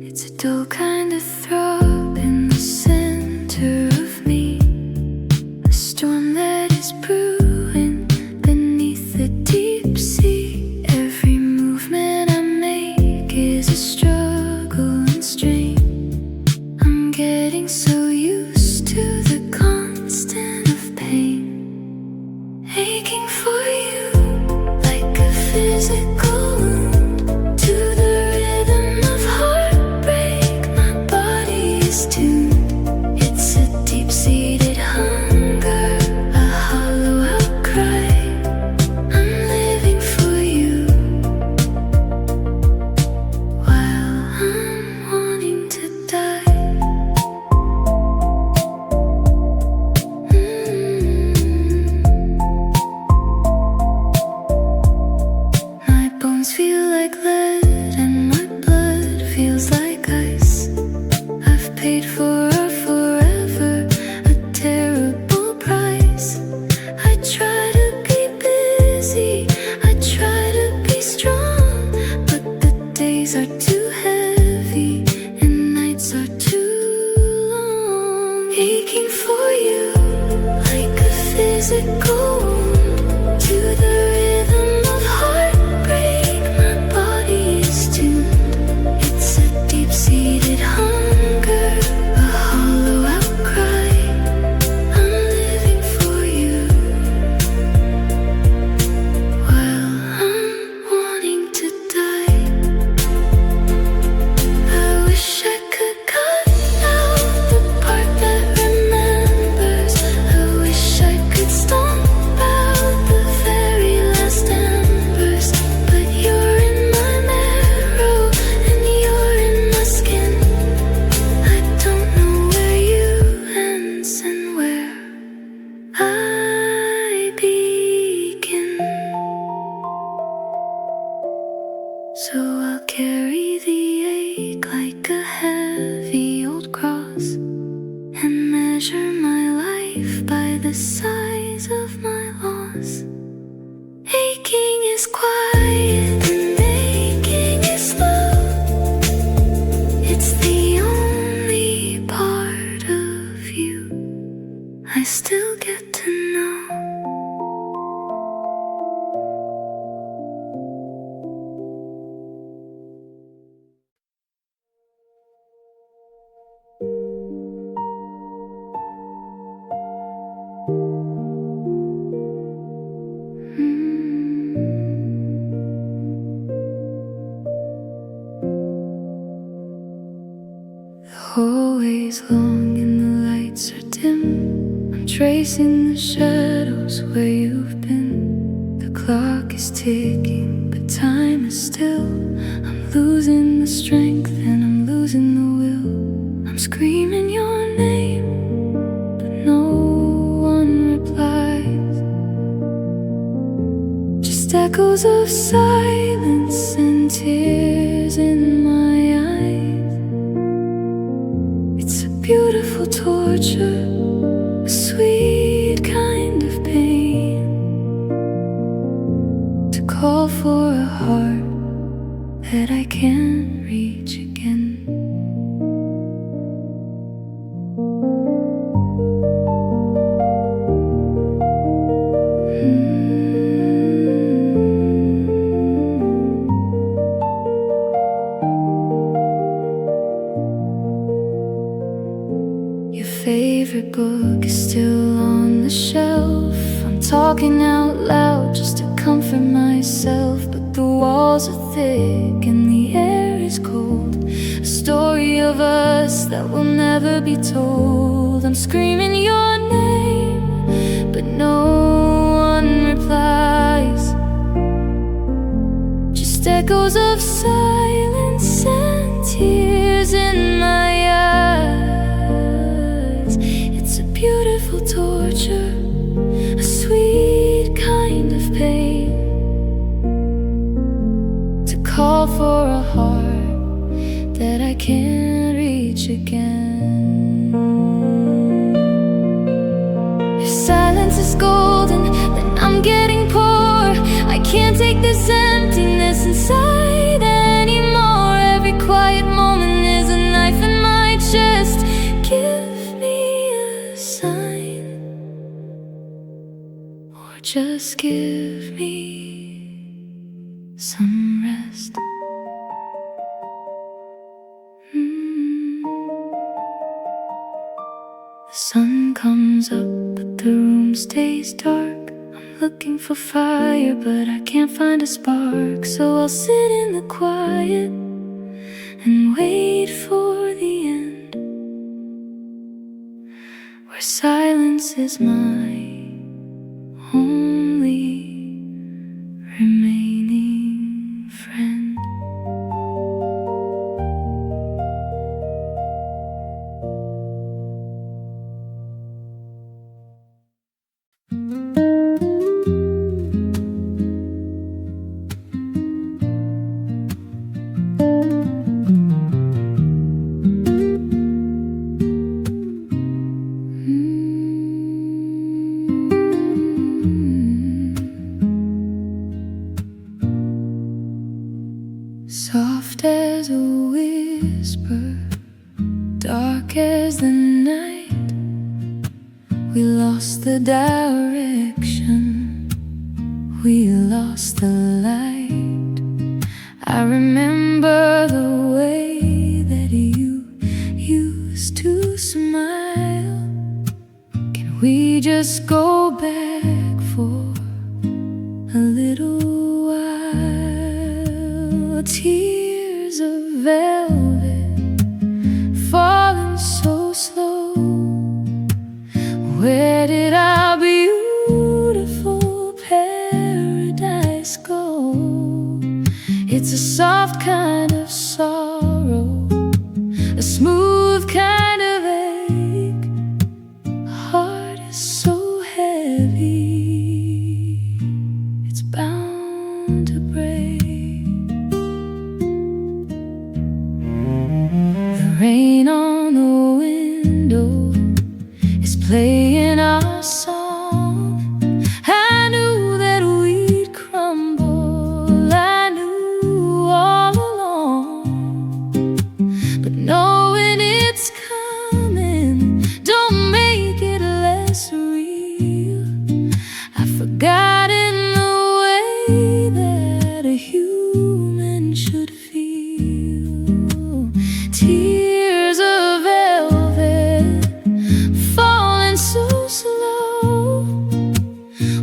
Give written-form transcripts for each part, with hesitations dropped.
It's a dull kind of throb in the center of me, a storm that is brewing beneath the deep sea. Every movement I make is a struggle and strain. I'm getting so used to the constant of pain, aching for you like a physical wound. To the rhythm of heartbreak, my body is tuned. It's a deep-seated hunger, a hollow outcry. I'm living for you while I'm wanting to die. My bones feel like lead and my blood feels like ice. I've paid for our forever, a terrible price. I try to be busy, I try to be strong, but the days are too heavy and nights are too long. Aching for you like a physical wound. To the rhythm of heartbreak, my body is tuned. It's a deep-seated hunger, a hollow outcry. I'm living for you while I'm wanting to die. I wish I could cut out the part that remembers. I wish I could stomp out the very last embers. But you're in my marrow and you're in my skin. I don't know where you ends and where I begin. So I'll carry the ache like a heavy old cross and measure my life by the size of my loss. Aching is quiet and aching is slow. It's the only part of you I still get to know. The hallway's long and the lights are dim. I'm tracing the shadows where you've been. The clock is ticking, but time is still. I'm losing the strength and I'm losing the will. I'm screaming your name, but no one replies. Just echoes of silence and tears in my eyes. It's a beautiful torture, a sweet kind of pain, to call for a heart that I can't reach again. Your favorite book is still on the shelf. I'm talking out loud just to comfort myself, but the walls are thick and the air is cold. A story of us that will never be told. I'm screaming your name, but no one replies. Just echoes of silence and tears in my eyes. It's a beautiful torture, a sweet kind of pain, to call for a heart that I can't reach again. If silence is golden, then I'm getting poor. I can't just give me some rest. The sun comes up, but the room stays dark. I'm looking for fire, but I can't find a spark. So I'll sit in the quiet and wait for the end, where silence is my only remaining friend. Soft as a whisper, dark as the night, we lost the direction, we lost the light. I remember the way that you used to smile. Can we just go back for a little while? Tears of velvet falling so slow. Where did our beautiful paradise go? It's a soft kind of sorrow, a smooth kind of ache. Heart is so heavy, it's bound to break. Rain on the window is playing our song. I knew that we'd crumble, I knew all along. But knowing it's coming don't make it less real. I've forgotten the way that a human should feel. Tears of velvet falling so slow.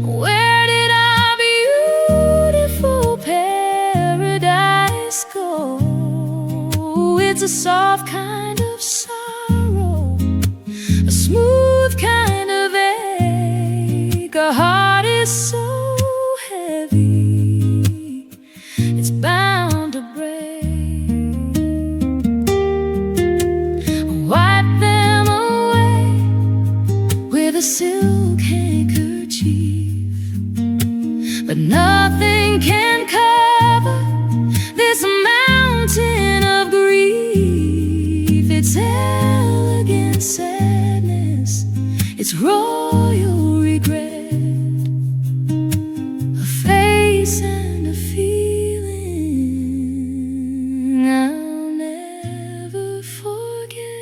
Where did our beautiful paradise go? It's a soft kind of sorrow, a smooth kind of ache. Our heart is so heavy, it's bound to break. A silk handkerchief, but nothing can cover this mountain of grief. It's elegant sadness, it's royal regret, a face and a feeling I'll never forget.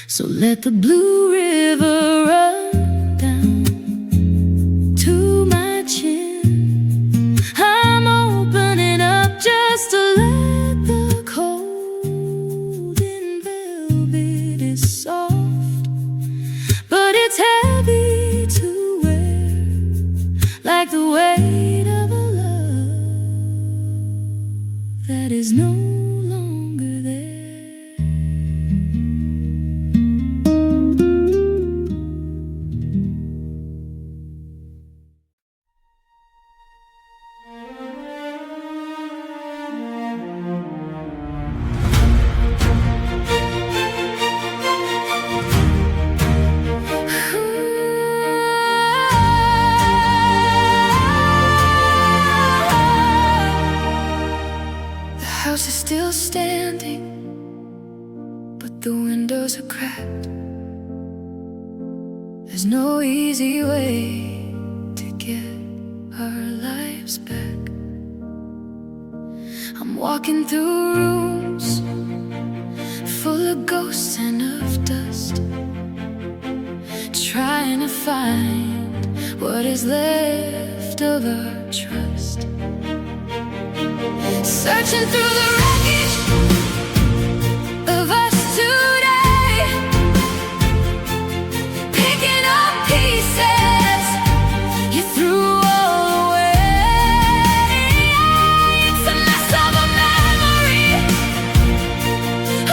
So let the blue river run down to my chin. I'm opening up just to let the cold in velvet is soft, but it's heavy to wear, like the weight of a love that is no longer there. The house is still standing, but the windows are cracked. There's no easy way to get our lives back. I'm walking through rooms full of ghosts and of dust, trying to find what is left of our trust. Searching through the wreckage of us today, picking up pieces you threw all away. It's a mess of a memory,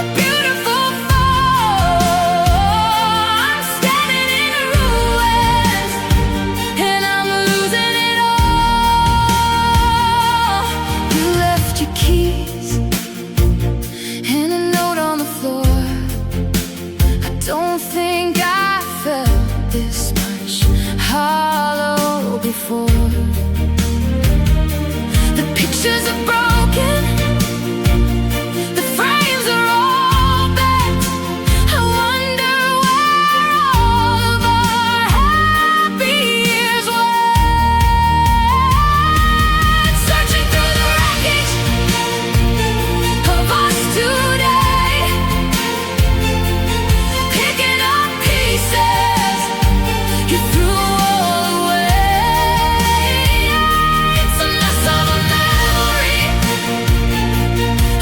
a beautiful fall. I'm standing in ruins and I'm losing it all. You left your keys and a note on the floor. I don't think I felt this much hollow before. The pictures are broken, the frames are all bent. I wonder where all of our happy years went. Searching through the wreckage of us today, picking up pieces you threw all away. It's a mess of a memory,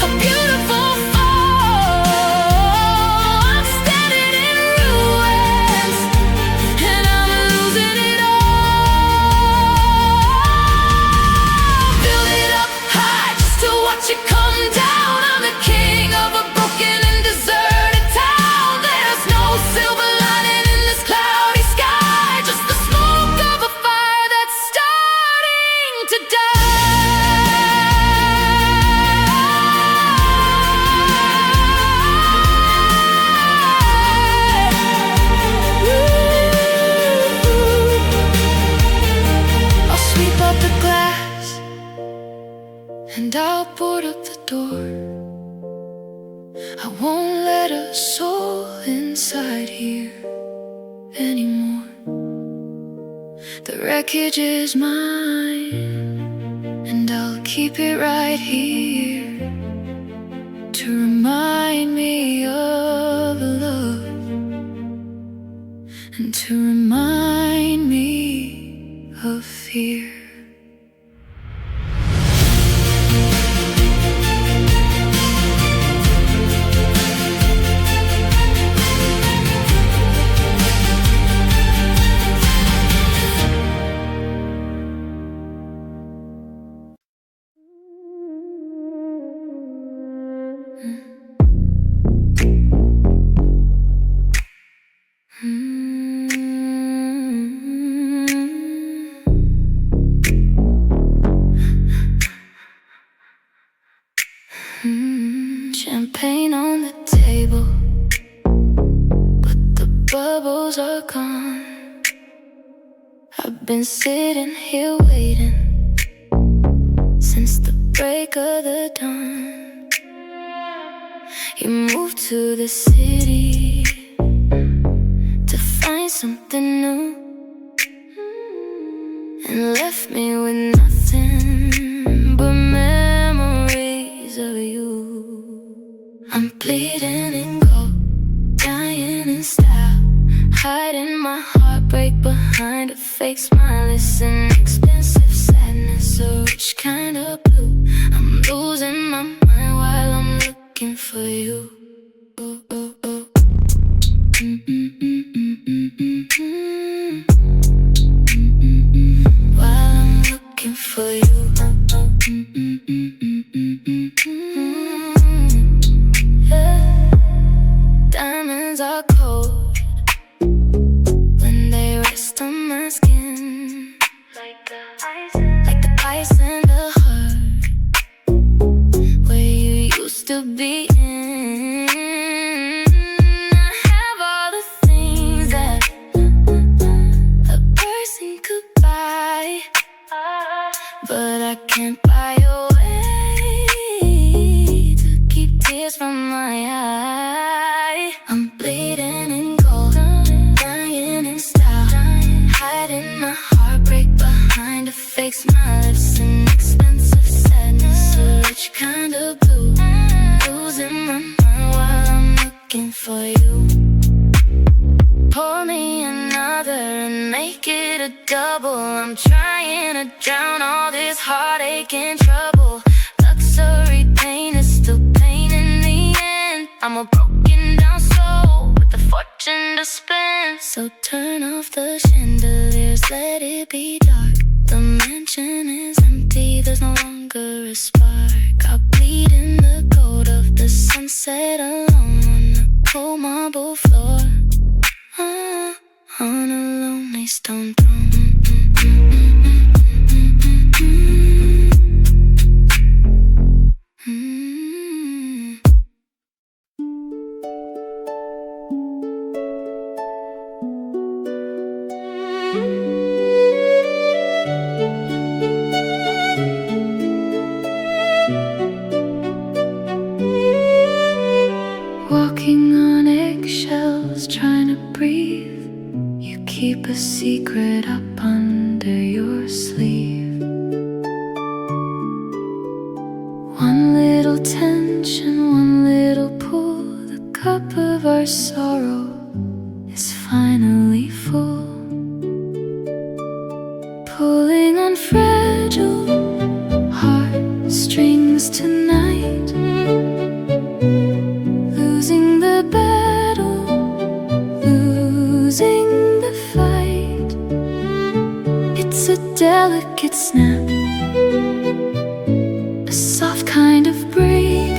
a beautiful fall. I'm standing in ruins and I'm losing it all. Build it up high just to watch it come down. I'm the king of a broken and deserted town. There's no silver lining in this cloudy sky, just the smoke of a fire that's starting to die. I'll sweep up the glass and I'll board up the door. I won't let a soul inside here anymore. The wreckage is mine and I'll keep it right here to remind me of love and to remind me of fear. Champagne on the table, but the bubbles are gone. I've been sitting here waiting since the break of the dawn. You moved to the city to find something new and left me with nothing but memories of you. I'm bleeding in gold, dying in style, hiding my heartbreak behind a fake smile. It's an expensive sadness, a rich kind of blue. I'm losing my mind while I'm looking for you. Oh, oh, oh. While I'm looking for you. Yeah. Diamonds are cold when they rest on my skin, like the ice in the heart where you used to be in. I have all the things that a person could buy, but I can't buy your way to keep tears from my eye. I'm bleeding in gold, dying in style, hiding my heartbreak behind a fake smile. It's an expensive sadness, a rich kind of blue. Losing my mind while I'm looking for you. Pour me another and make it a double. I'm trying to drown all this heartache and trouble. Luxury pain is still pain in the end. I'm a broken down soul with a fortune to spend. So turn off the chandeliers, let it be dark. The mansion is empty, there's no longer a spark. I'll bleed in the gold of the sunset alone on the cold marble floor, on a lonely stone throne. Walking on eggshells, trying to breathe. You keep a secret up under your sleeve. One little tension, one little pull. The cup of our sorrow is finally full. Pulling on fragile heartstrings tonight. Losing the battle, losing the fight. It's a delicate snap, a soft kind of break.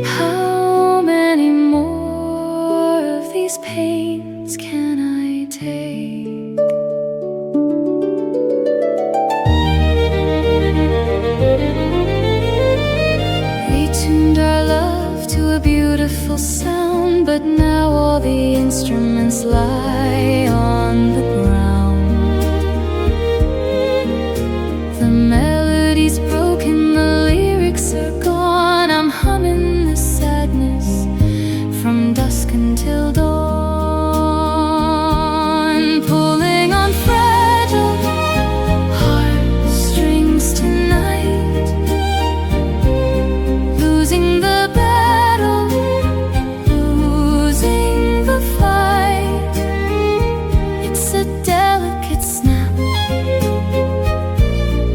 How many more of these pains can I take? We tuned our love to a beautiful sound, but now all the instruments lie on the ground. The melody's broken, the lyrics are gone. I'm humming the sadness from dusk until dawn. Pulling on fragile heartstrings tonight. Losing the battle, losing the fight. It's a delicate snap,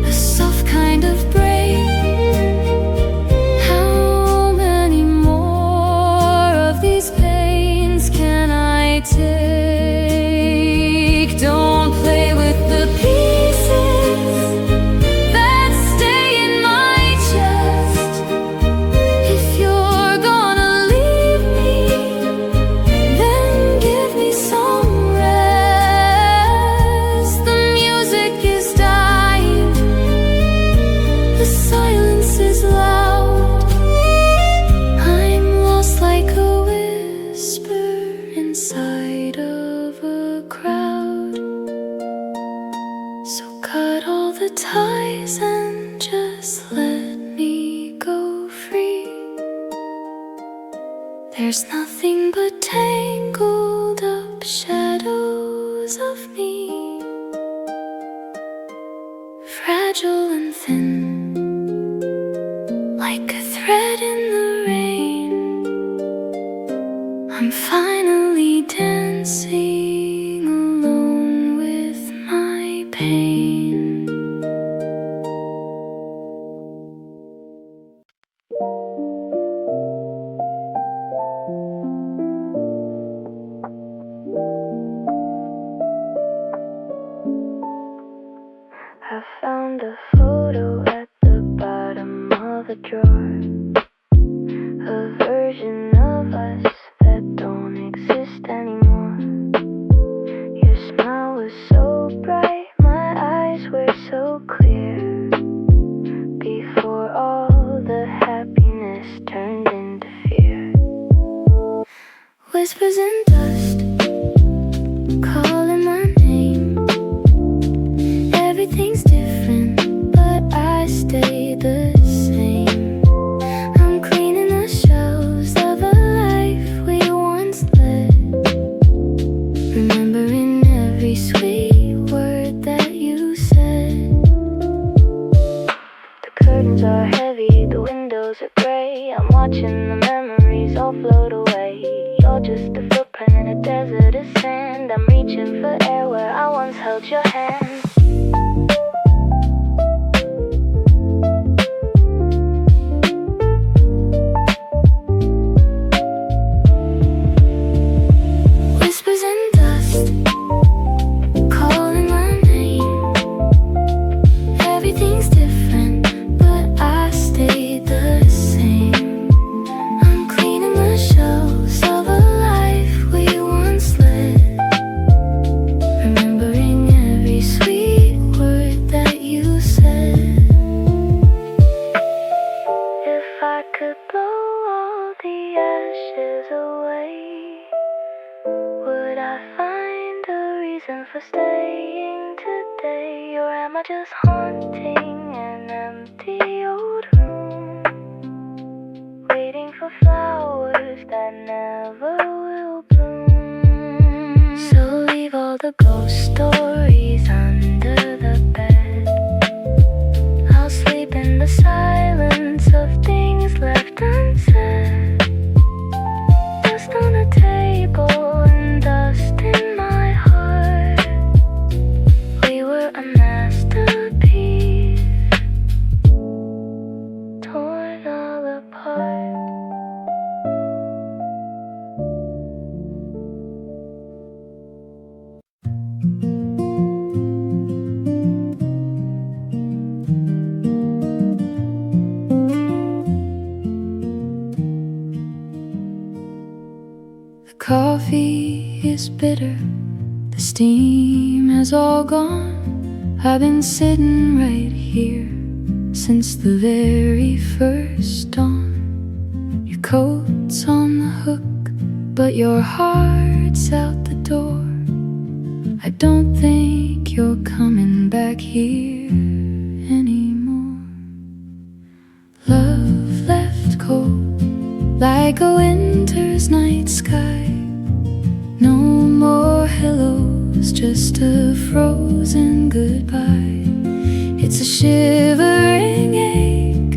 a soft kind of break. How many more of these pains can I take? Don't play with the pieces that stay in my chest. If you're gonna leave me, then give me some rest. The music is dying, the silence is loud. I'm lost like a whisper inside of a crowd. So cut all the ties and just let me go free. There's nothing but tangled up shadows of me, fragile and thin, like a thread in the rain. I'm finally dancing alone with my pain. I found a photo at the bottom of a drawer, a version of us that don't exist anymore. Your smile was so bright, my eyes were so clear, before all the happiness turned into fear. Whispers in dust, calling my name. Everything's different, but I stay the same. I'm cleaning the shelves of a life we once led, remembering every sweet word that you said. The curtains are heavy, the windows are gray. I'm watching the memories all float away. You're just a footprint a desert of sand. I'm reaching for air where I once held your hand. Whispers and dust calling my name. Everything's different, but I stayed the same. I'm cleaning the shelves of a life we once led, remembering every sweet word that you said. If I could blow all the ashes away, would I find a reason for staying today? Or am I just haunting an empty old room, waiting for flowers that never will bloom? So leave all the ghost stories under the bed. I'll sleep in the silence of things left unsaid. Dust on the table and dust in my heart. We were a masterpiece, torn all apart. The coffee is bitter, the steam has all gone. I've been sitting right here since the very first dawn. Your coat's on the hook, but your heart's out the door. I don't think you're coming back here anymore. Love left cold like a winter's night sky. No more hellos, just a frozen goodbye. It's a shivering ache,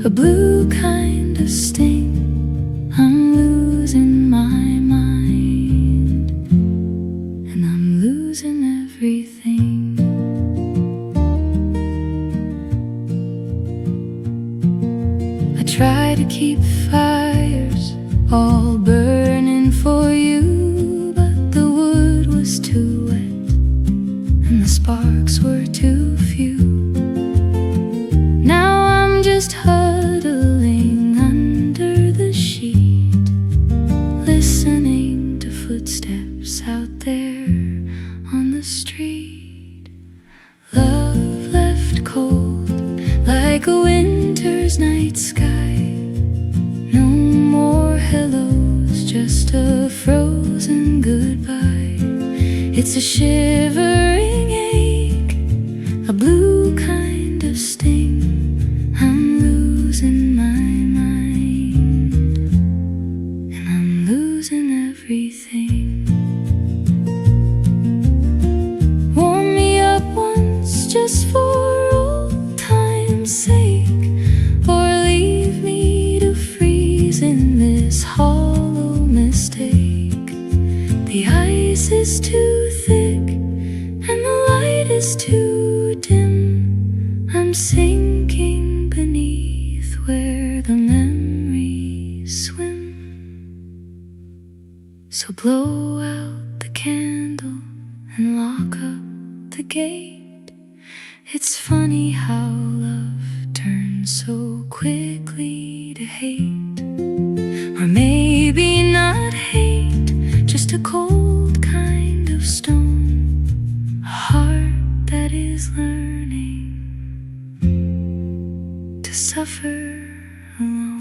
a blue kind of sting. I'm losing my mind, and I'm losing everything. I try to keep fires all burning for you, but the wood was too wet and the sparks were too few. Now I'm just huddling under the sheet, listening to footsteps out there on the street. Love left cold like a winter's night sky. No more hellos, just a frozen goodbye. It's a shivering ache, a blue kind of sting. I'm losing my mind, and I'm losing everything. Warm me up once just for old time's sake, or leave me to freeze in this hollow mistake. The ice is too thick and the light is too dim. I'm sinking beneath where the memories swim. So blow out the candle and lock up the gate. It's funny how love turns so quickly to hate. Or maybe not hate, just a cold kind of stone, a heart that is learning to suffer alone.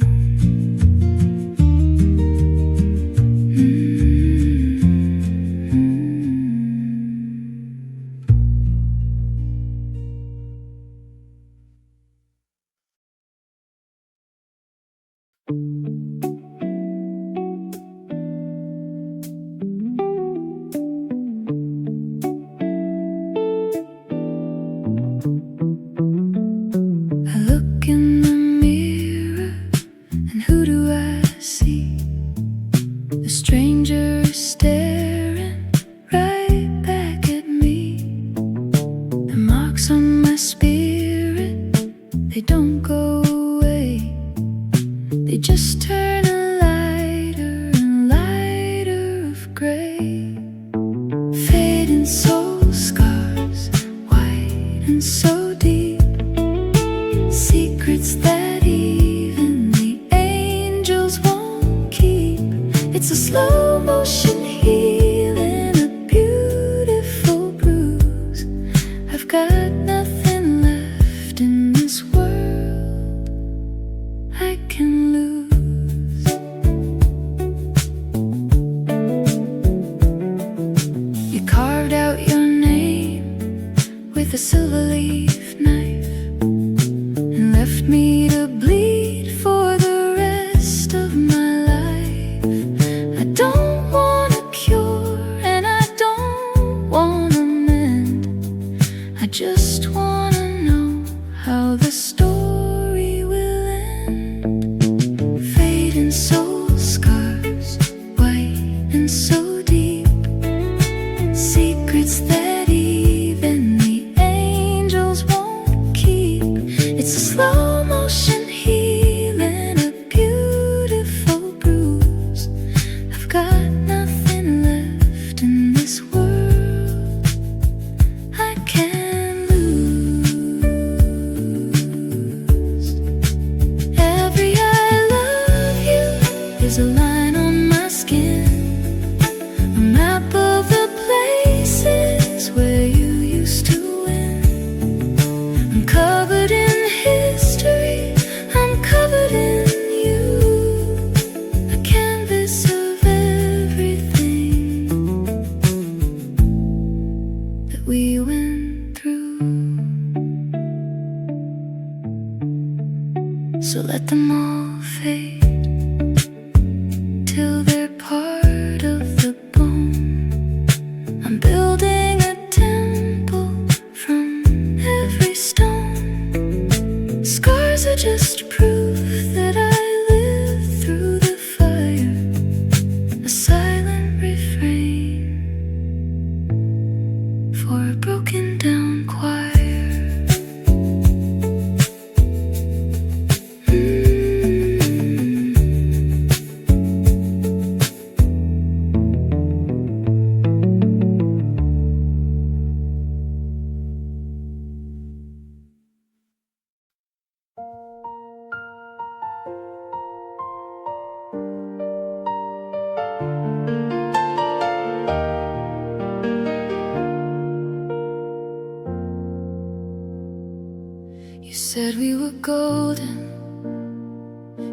It's a slow motion healing, a beautiful bruise. I've got nothing left in this world I can lose. You carved out your name with a silver leaf knife and left me to bleed for the rest of my life. I don't want a cure and I don't want to mend. I just want to know how the story will end. Fading soul scars, white and so deep, secrets that even the angels won't keep. It's a slow motion healing, a beautiful bruise. I've got nothing left in this world I can lose. Every I love you is a line on my skin, a map of the places where you used to win. I'm covered in history, I'm covered in you, a canvas of everything that we went through. So let them all fade till they're part of the bone. I'm building a temple from every stone. Scars are just proof that I lived through the fire, a silent refrain for a broken down choir. You said we were golden,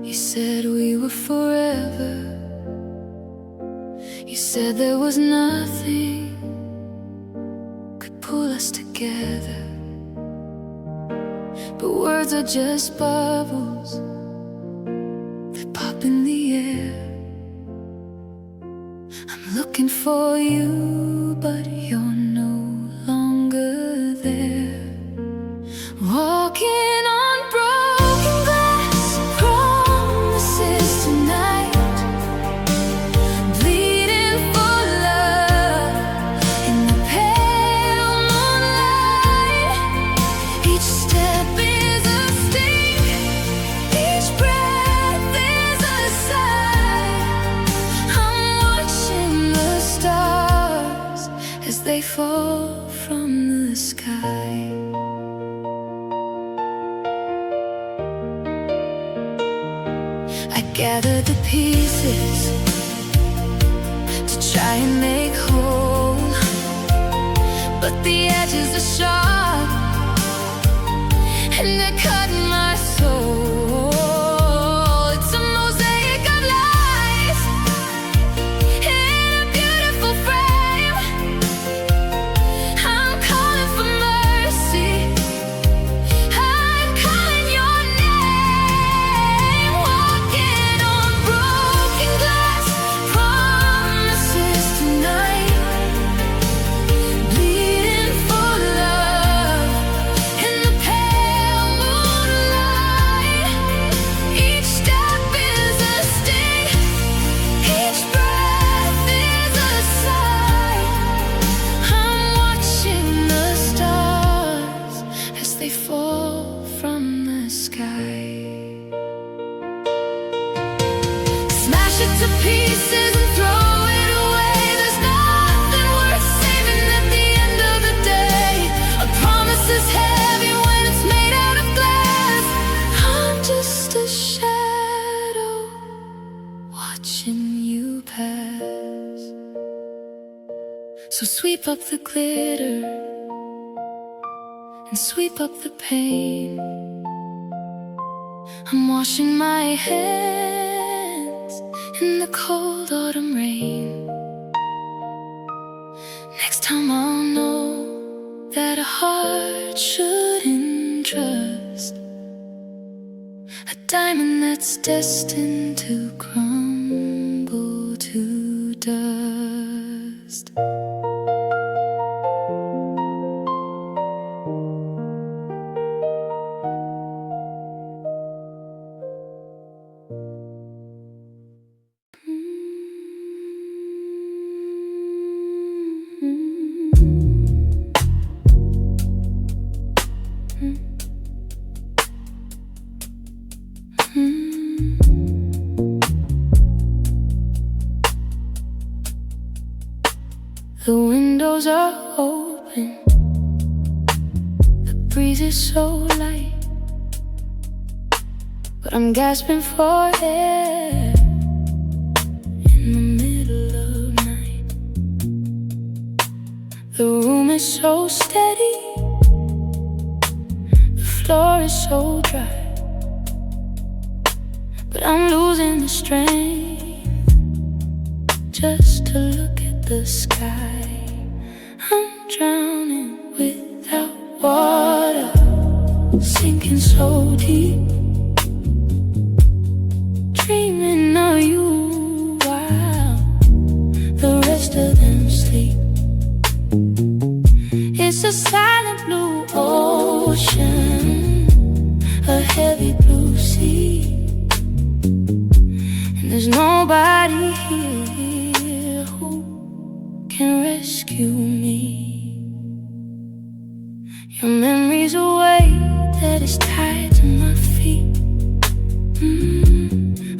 you said we were forever. You said there was nothing could pull us together. But words are just bubbles that pop in the air. I'm looking for you, but you're no longer there. Walking on broken glass, promises tonight, bleeding for love in the pale moonlight. Each step is a sting, each breath is a sigh. I'm watching the stars as they fall from the sky. I gathered the pieces to try and make whole, but the edges are sharp and they're cutting my soul. It's a mosaic of life in a beautiful frame. I'm calling for mercy, I'm calling your name. Walking on broken glass, promises tonight, bleeding for love in the pale moonlight. Each step is a sting, each breath is a sigh. I'm watching the stars as they fall from the sky. Smash it to pieces and throw it away. There's nothing worth saving at the end of the day. A promise is heavy when it's made out of glass. I'm just a shadow watching you to pass. So sweep up the glitter and sweep up the pain. I'm washing my hands in the cold autumn rain. Next time I'll know that a heart shouldn't trust a diamond that's destined to crumble to dust. The windows are open, the breeze is so light, but I'm gasping for air in the middle of night. The room is so steady, the floor is so dry, but I'm losing the strength just to look at the sky. I'm drowning without water, sinking so deep, dreaming of you while the rest of them sleep. It's a silent blue ocean, a heavy blue sea, and there's nobody here who can rescue me. Your memory's a weight that is tied to my feet.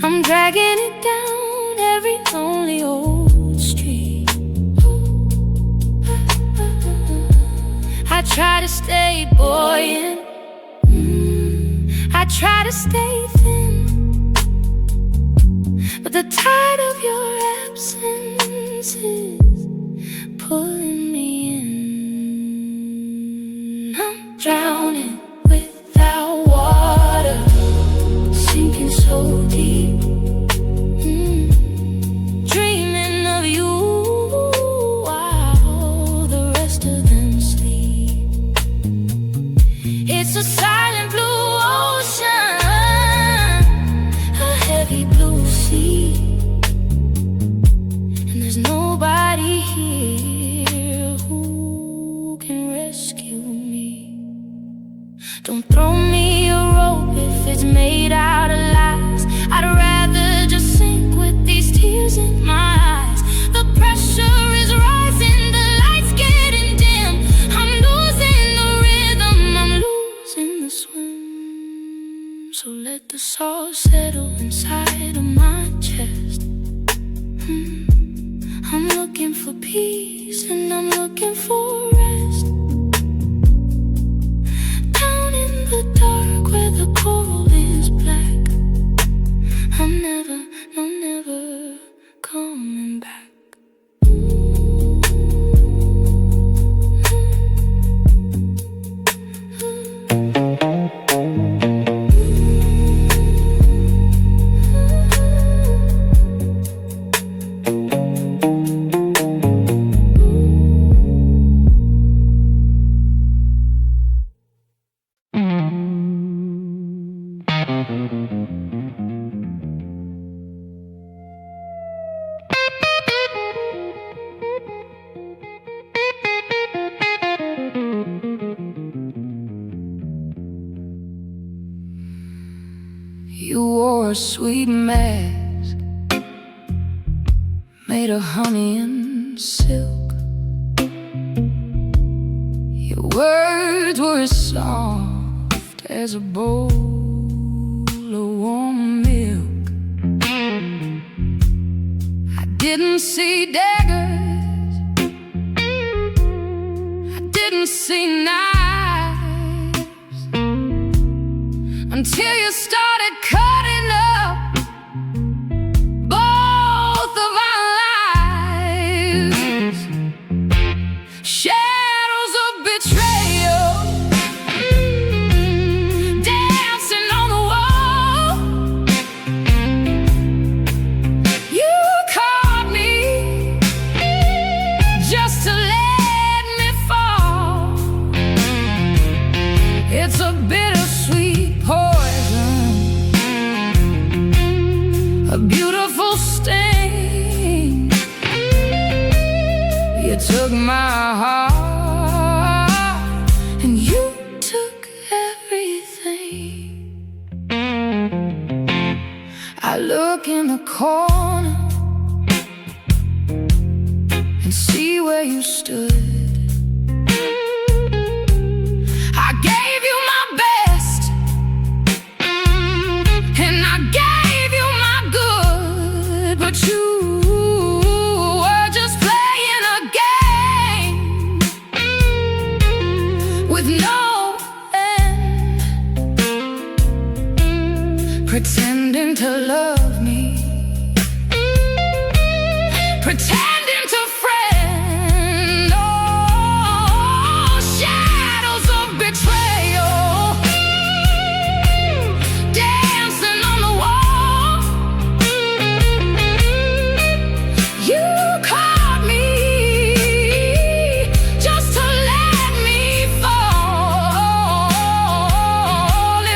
I'm dragging it down every lonely old street. I try to stay buoyant, I try to stay thin, but the tide of your absence is pulling me in. I'm drowning without water, sinking so deep, dreaming of you while the rest of them sleep. It's a silent blue ocean, a heavy blue sea, and there's nobody here who can rescue me. Don't throw me a rope if it's made out of lies. I'd rather just sink with these tears in my eyes. The pressure is rising, the lights getting dim. I'm losing the rhythm, I'm losing the swim. So let the salt settle inside of my chest. I'm looking for peace and I'm looking for rest. Down in the dark where the coral is black, I'm never, no, never coming back. You wore a sweet mask made of honey and silk. Your words were as soft as a bowl of warm milk. I didn't see daggers, I didn't see knives, until you started cutting up both of our stain. You took my heart, and you took everything. I look in the corner and see where you stood. I gave you my best, and I gave you my good, but you were just playing a game with no end, pretending to love me, pretending to friend. Oh, shadows of betrayal dancing on the wall. You caught me just to let me fall.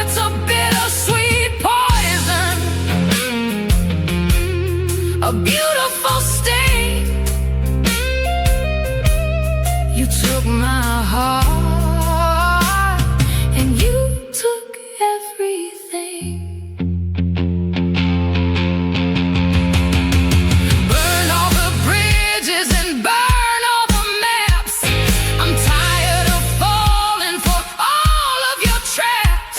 It's a bittersweet poison, a beautiful sting. You took my heart, and you took everything. Burn all the bridges and burn all the maps. I'm tired of falling for all of your traps.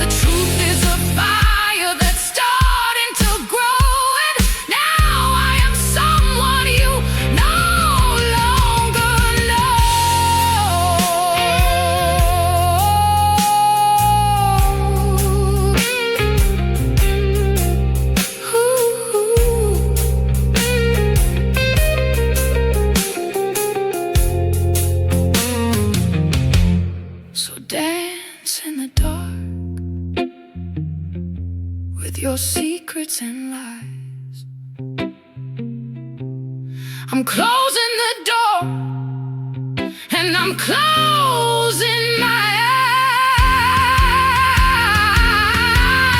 The truth is a fire that's starting to grow, and now I am someone you no longer know. So dance in the dark with your secrets and lies. I'm closing the door, and I'm closing my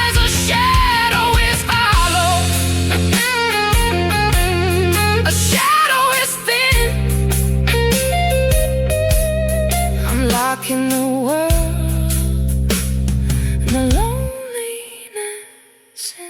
eyes. A shadow is hollow, a shadow is thin. I'm locking the world and the loneliness in.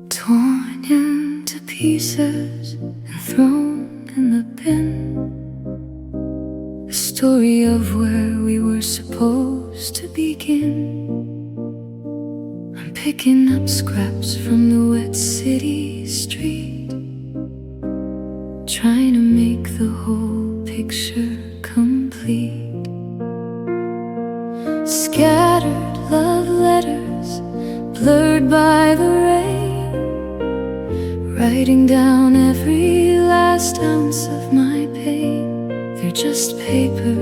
Torn into pieces and thrown in the bin. The story of where we were supposed to begin. I'm picking up scraps from the wet city street, trying to make the whole picture complete. Scattered love letters, blurred by the rain, writing down every last ounce of my pain. They're just paper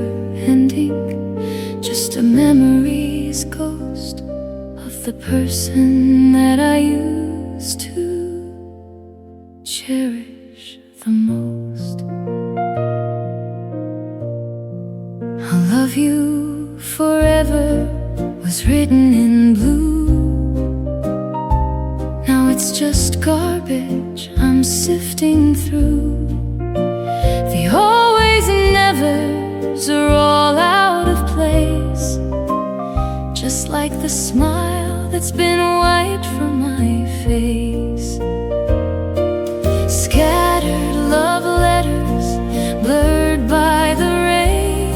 and ink, just a memory's ghost of the person that I used to cherish the most. I'll love you forever was written in blue. Now it's just garbage I'm sifting through. The always and nevers are all out of place, just like the smile that's been wiped from my face. Scattered love letters, blurred by the rain,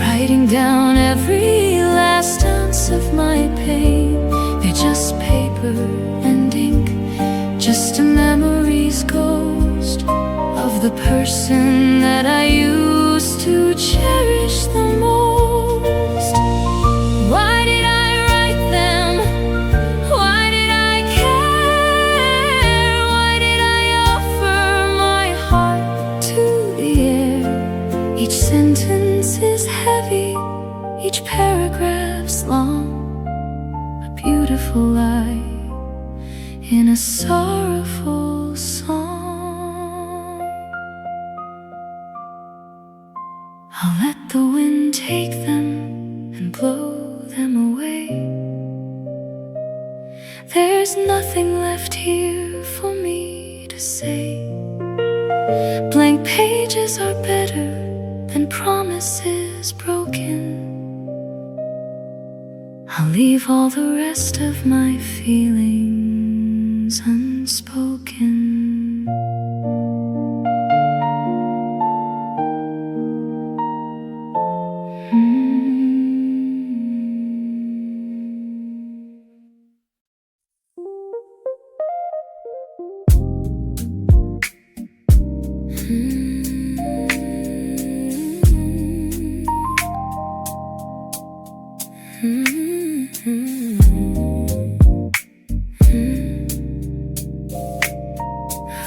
writing down every last ounce of my pain. They're just paper and ink, just a memory's ghost of the person that I used to cherish the most. Why did I write them? Why did I care? Why I'll let the wind take them and blow them away. There's nothing left here for me to say. Blank pages are better than promises broken. I'll leave all the rest of my feelings unspoken.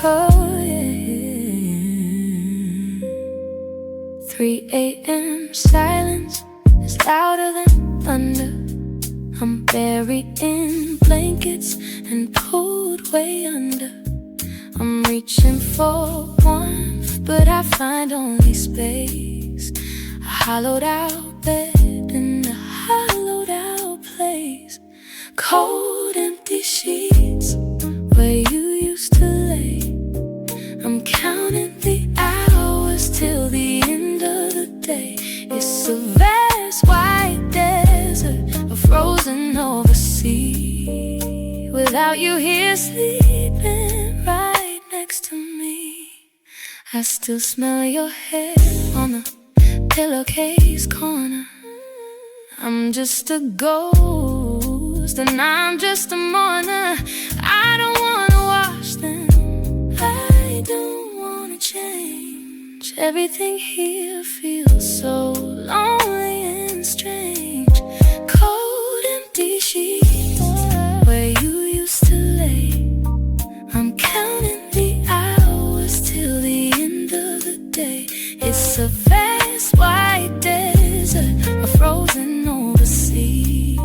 Oh yeah. 3 a.m. silence is louder than thunder. I'm buried in blankets and pulled way under. I'm reaching for warmth, but I find only space. A hollowed out bed in a hollowed out place. Cold empty sheets where you used to lay. I'm counting the hours till the end of the day. It's a vast white desert, a frozen over sea. Without you here sleeping right next to me, I still smell your hair on the pillowcase corner. I'm just a ghost and I'm just a mourner. I don't wanna wash them, I don't wanna change. Everything here feels so lonely and strange. Cold empty sheets where you used to lay. I'm counting the hours till the end of the day. It's a vast white desert, a frozen over sea.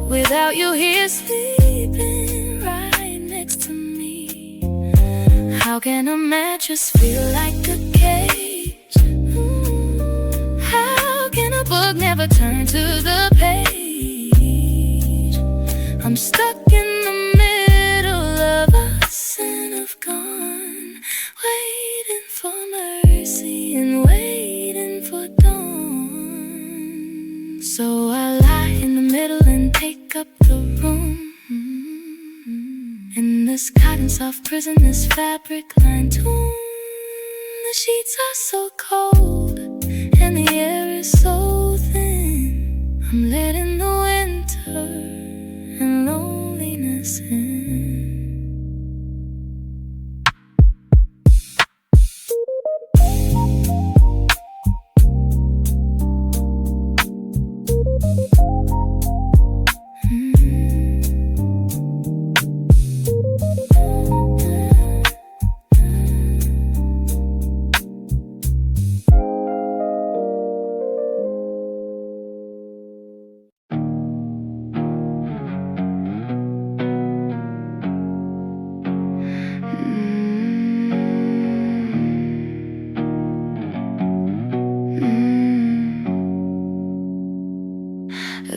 Without you here sleeping right next to me, how can a mattress feel like a cage? How can a book never turn to the page? I'm stuck in the middle of us and I've gone, waiting for mercy and waiting for dawn. So I lie in the middle and take up the room. In this cotton soft prison, this fabric lined tomb. The sheets are so cold and the air is so thin. I'm letting the winter and loneliness in.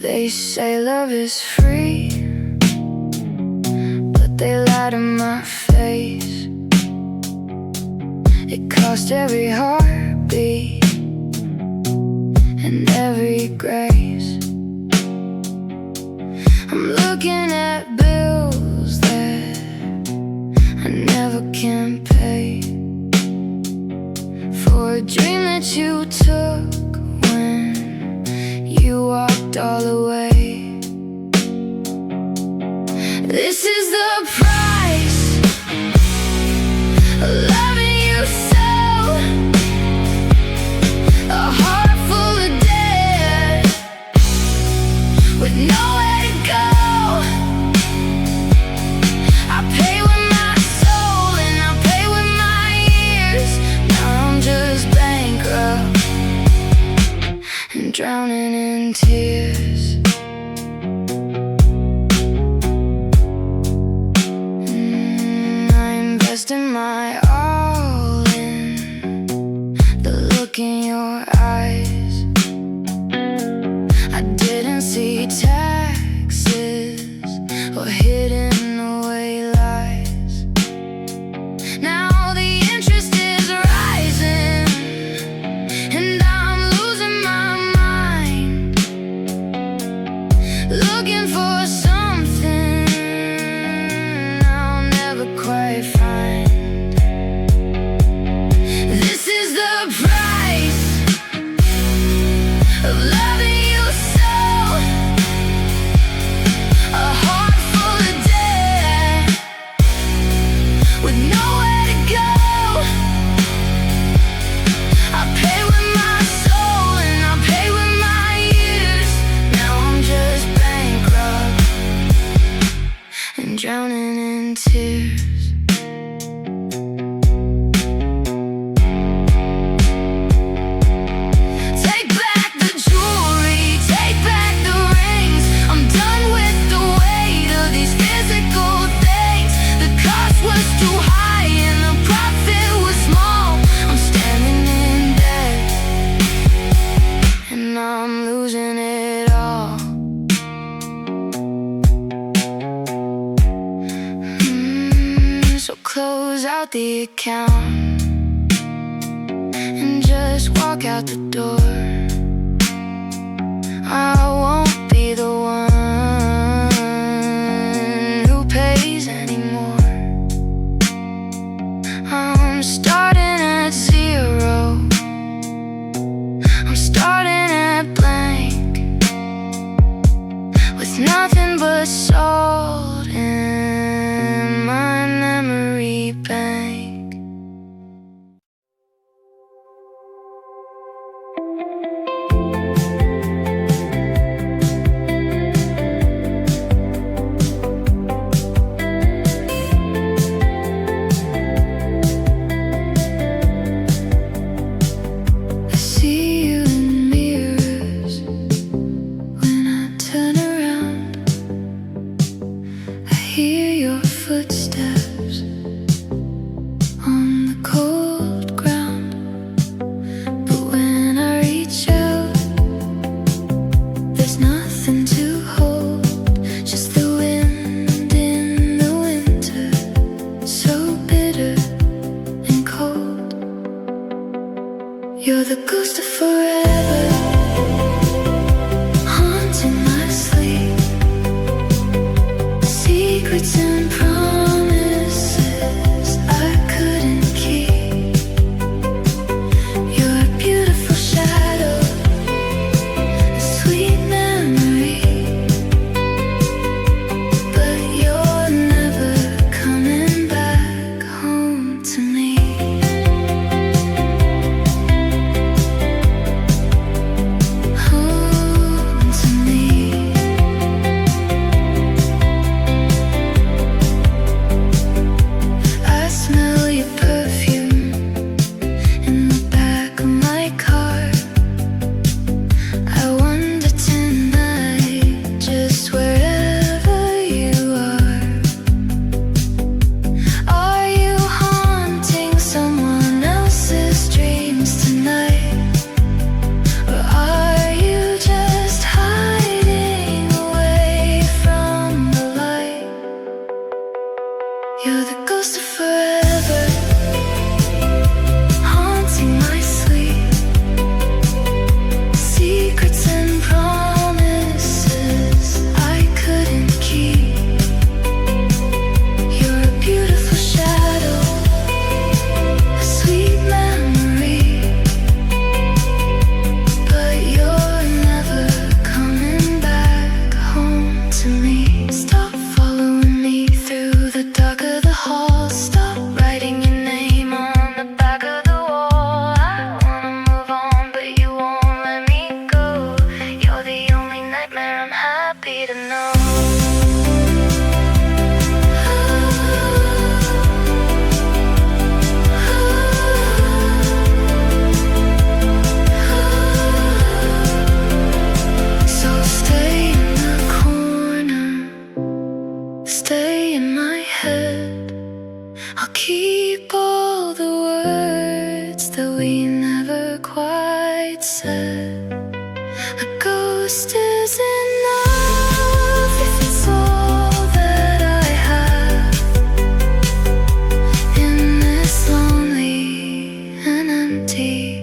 They say love is free, but they lie to my face. It cost every heartbeat and every grace. I'm looking at bills that I never can pay for a dream that you took when you walked all away. This is the price of loving you so. A heart full of dead with nowhere to go. I pay with my soul and I pay with my years. Now I'm just bankrupt and drowning in tears. I invested my all in the look in your eyes. the account and just walk out the door. I won't be the one who pays anymore. I'm starting at zero. I'm starting at blank, with nothing but salt in my memory bank. I see you in mirrors when I turn around. I hear your footsteps on the cold ground. But when I reach out, there's nothing to hold, just the wind in the winter, so bitter and cold. You're the ghost of forever, haunting my sleep. Secrets and promises I couldn't keep. You're a beautiful shadow, a sweet memory, but you're never coming back home to me. Home to me. I smell your perfume in the back of my car. I wonder tonight, just wherever you are you haunting someone else's dreams tonight? Or are you just hiding away from the light? You're the ghost of forever, haunting my sleep. Secrets and promises I couldn't keep. You're a beautiful shadow, a sweet memory, but you're never coming back home to me. Stop following me through the dark of the hall. Stop writing your name on the back of the wall. I wanna move on, but you won't let me go. You're the only nightmare I'm happy to know. So stay in the corner, stay in my head. I'll keep all the words that we never quite said. A ghost is enough if it's all that I have in this lonely and empty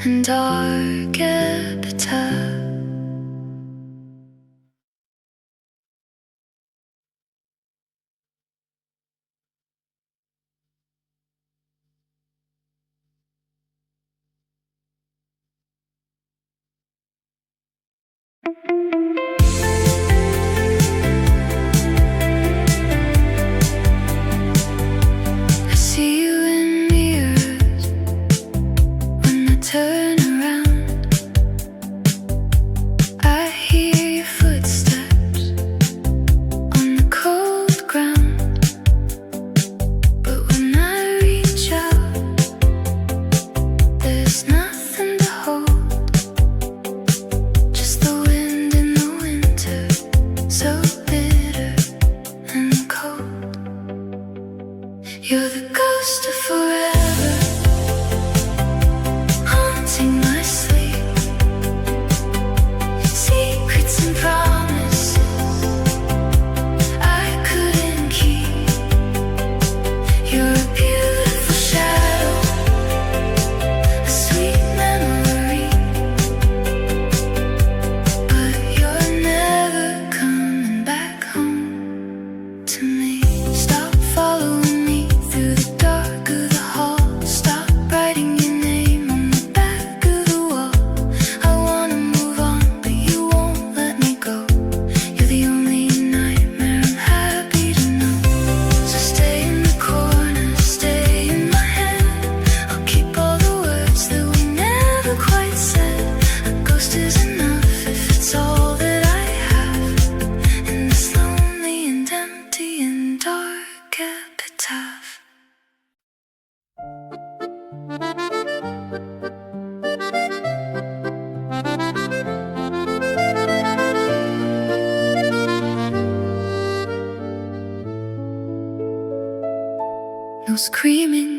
and dark epitaph. I see you in mirrors when I turn around. I hear your footsteps on the cold ground. But when I reach out, there's nothing to hold, just the wind in the winter, so bitter and cold. You're the ghost of forever, haunting my sleep. Secrets and promises I couldn't keep. You're a beautiful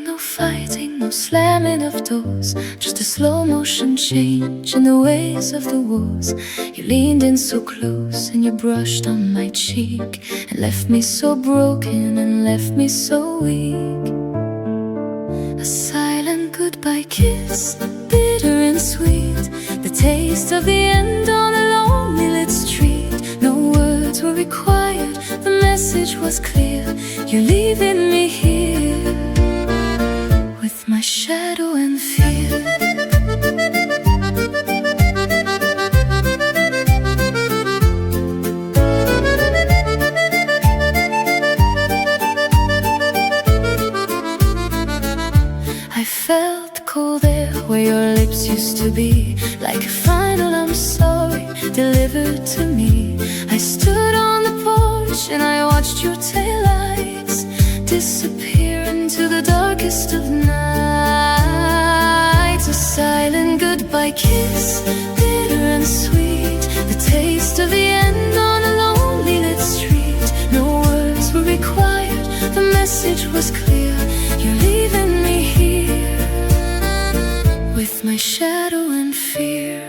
no fighting, no slamming of doors, just a slow motion change in the ways of the wars. You leaned in so close and you brushed on my cheek, and left me so broken and left me so weak. A silent goodbye kiss, bitter and sweet, the taste of the end on a lonely lit street. No words were required, the message was clear. You're leaving me here with my shadow and fear. I felt the cold air where your lips used to be, like a final I'm sorry delivered to me. I stood on the porch and I watched your taillights disappear into the darkest of nights. A silent goodbye kiss, bitter and sweet, the taste of the end on a lonely lit street. No words were required, the message was clear. You're leaving me here with my shadow and fear.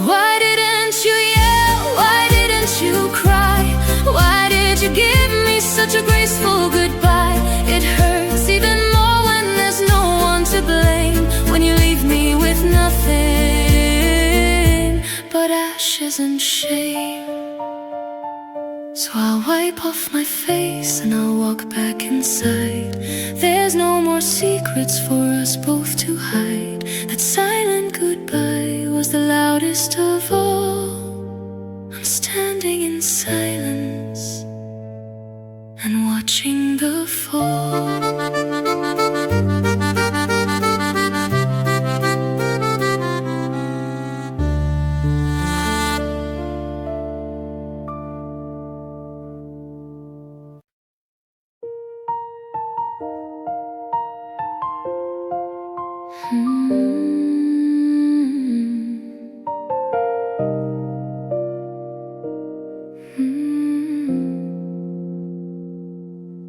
Why didn't you yell? Why didn't you cry? Why did you give me such a graceful goodbye? It hurts even more when there's no one to blame, when you leave me with nothing but ashes and shame. So I'll wipe off my face and I'll walk back inside. There's no more secrets for us both to hide. That silent goodbye was the loudest of all. I'm standing in silence and watching the fall.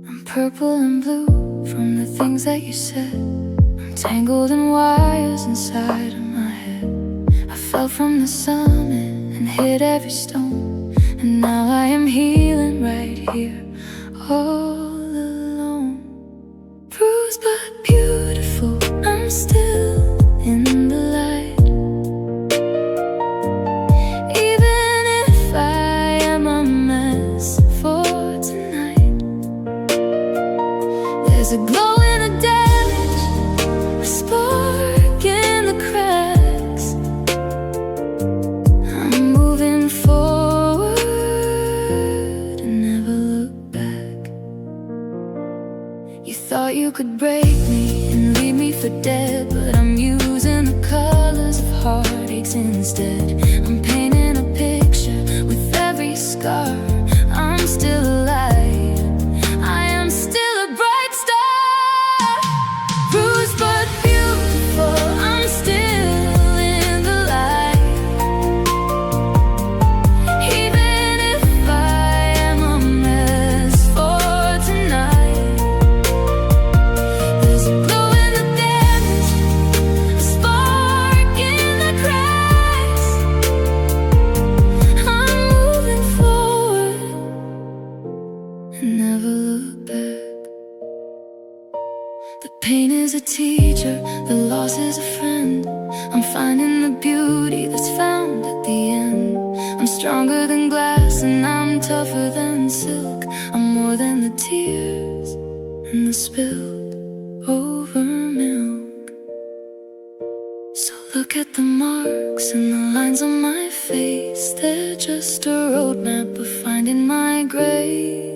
I'm purple and blue from the things that you said. I'm tangled in wires inside of my head. I fell from the summit and hit every stone, and now I am healing right here, all alone. Bruised but beautiful, I'm still in the light. Even if I am a mess for tonight, there's a glow in the damage, a spark in the cracks. I'm moving forward and never look back. You thought you could break me and leave me for dead, but I'm using the colors of heartaches instead. I'm painting a picture with every scar. I'm still alive, I am still a bright star. Bruised but beautiful, I'm still in the light. Even if I am a mess for tonight, there's a glow in the damage, a spark in the cracks. I'm moving forward and never look back. The pain is a teacher, the loss is a friend. I'm finding the beauty that's found at the end. I'm stronger than glass and I'm tougher than silk. I'm more than the tears and the spilled over milk. So look at the marks and the lines on my face. They're just a roadmap of finding my grave.